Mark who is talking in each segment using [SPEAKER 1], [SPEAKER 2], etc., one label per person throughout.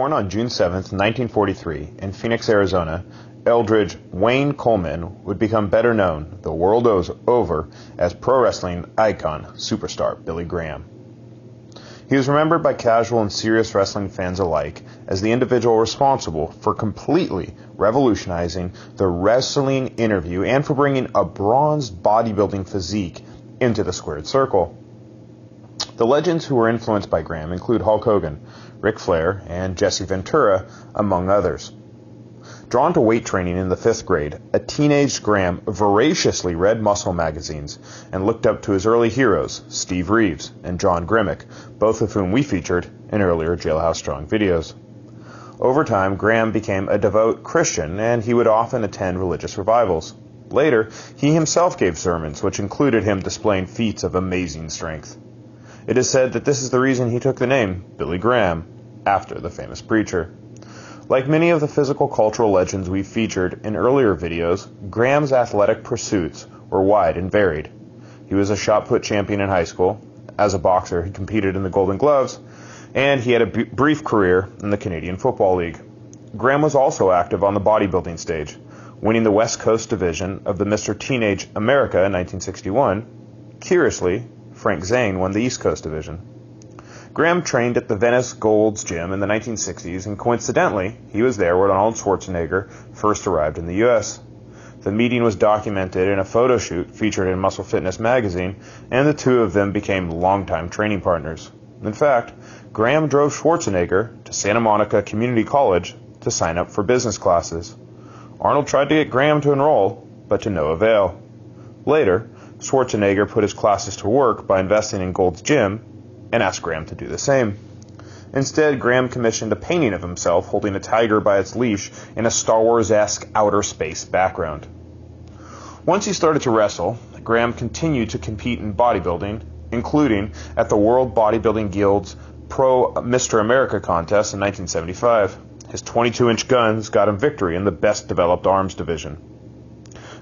[SPEAKER 1] Born on June 7, 1943, in Phoenix, Arizona, Eldridge Wayne Coleman would become better known the world over as pro wrestling icon superstar Billy Graham. He was remembered by casual and serious wrestling fans alike as the individual responsible for completely revolutionizing the wrestling interview and for bringing a bronzed bodybuilding physique into the squared circle. The legends who were influenced by Graham include Hulk Hogan, Ric Flair, and Jesse Ventura, among others. Drawn to weight training in the 5th grade, a teenage Graham voraciously read muscle magazines and looked up to his early heroes, Steve Reeves and John Grimmick, both of whom we featured in earlier Jailhouse Strong videos. Over time, Graham became a devout Christian, and he would often attend religious revivals. Later, he himself gave sermons, which included him displaying feats of amazing strength. It is said that this is the reason he took the name Billy Graham, after the famous preacher. Like many of the physical cultural legends we've featured in earlier videos, Graham's athletic pursuits were wide and varied. He was a shot put champion in high school. As a boxer, he competed in the Golden Gloves, and he had a brief career in the Canadian Football League. Graham was also active on the bodybuilding stage, winning the West Coast division of the Mr. Teenage America in 1961. Curiously, Frank Zane won the East Coast division. Graham trained at the Venice Gold's Gym in the 1960s, and coincidentally, he was there when Arnold Schwarzenegger first arrived in the U.S. The meeting was documented in a photo shoot featured in Muscle Fitness magazine, and the two of them became longtime training partners. In fact, Graham drove Schwarzenegger to Santa Monica Community College to sign up for business classes. Arnold tried to get Graham to enroll, but to no avail. Later, Schwarzenegger put his classes to work by investing in Gold's Gym and asked Graham to do the same. Instead, Graham commissioned a painting of himself holding a tiger by its leash in a Star Wars-esque outer space background. Once he started to wrestle, Graham continued to compete in bodybuilding, including at the World Bodybuilding Guild's Pro Mr. America contest in 1975. His 22-inch guns got him victory in the Best Developed Arms division.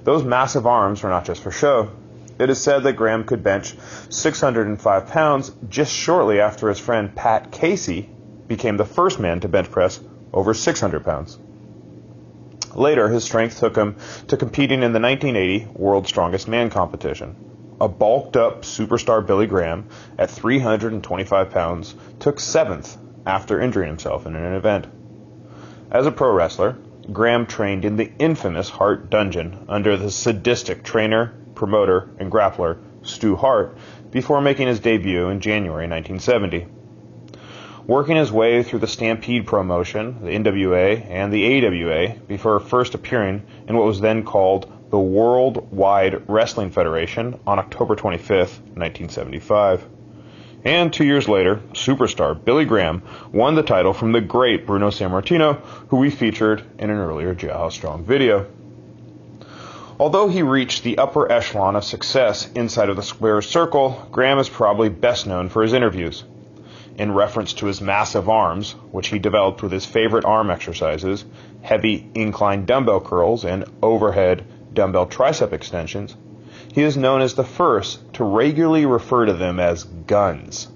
[SPEAKER 1] Those massive arms were not just for show. It is said that Graham could bench 605 pounds just shortly after his friend Pat Casey became the first man to bench press over 600 pounds. Later, his strength took him to competing in the 1980 World's Strongest Man competition. A bulked-up superstar Billy Graham, at 325 pounds, took 7th after injuring himself in an event. As a pro wrestler, Graham trained in the infamous Hart Dungeon under the sadistic trainer, promoter, and grappler Stu Hart before making his debut in January 1970. Working his way through the Stampede promotion, the NWA, and the AWA before first appearing in what was then called the Worldwide Wrestling Federation on October 25, 1975. And 2 years later, superstar Billy Graham won the title from the great Bruno Sammartino, who we featured in an earlier Jailhouse Strong video. Although he reached the upper echelon of success inside of the square circle, Graham is probably best known for his interviews. In reference to his massive arms, which he developed with his favorite arm exercises, heavy incline dumbbell curls and overhead dumbbell tricep extensions, he is known as the first to regularly refer to them as guns.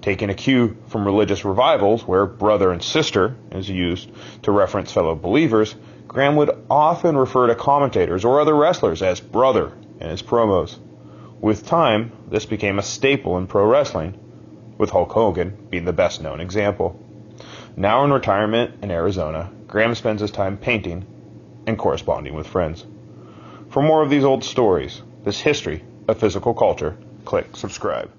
[SPEAKER 1] Taking a cue from religious revivals, where brother and sister is used to reference fellow believers, Graham would often refer to commentators or other wrestlers as brother in his promos. With time, this became a staple in pro wrestling, with Hulk Hogan being the best known example. Now in retirement in Arizona, Graham spends his time painting and corresponding with friends. For more of these old stories, this history of physical culture, click subscribe.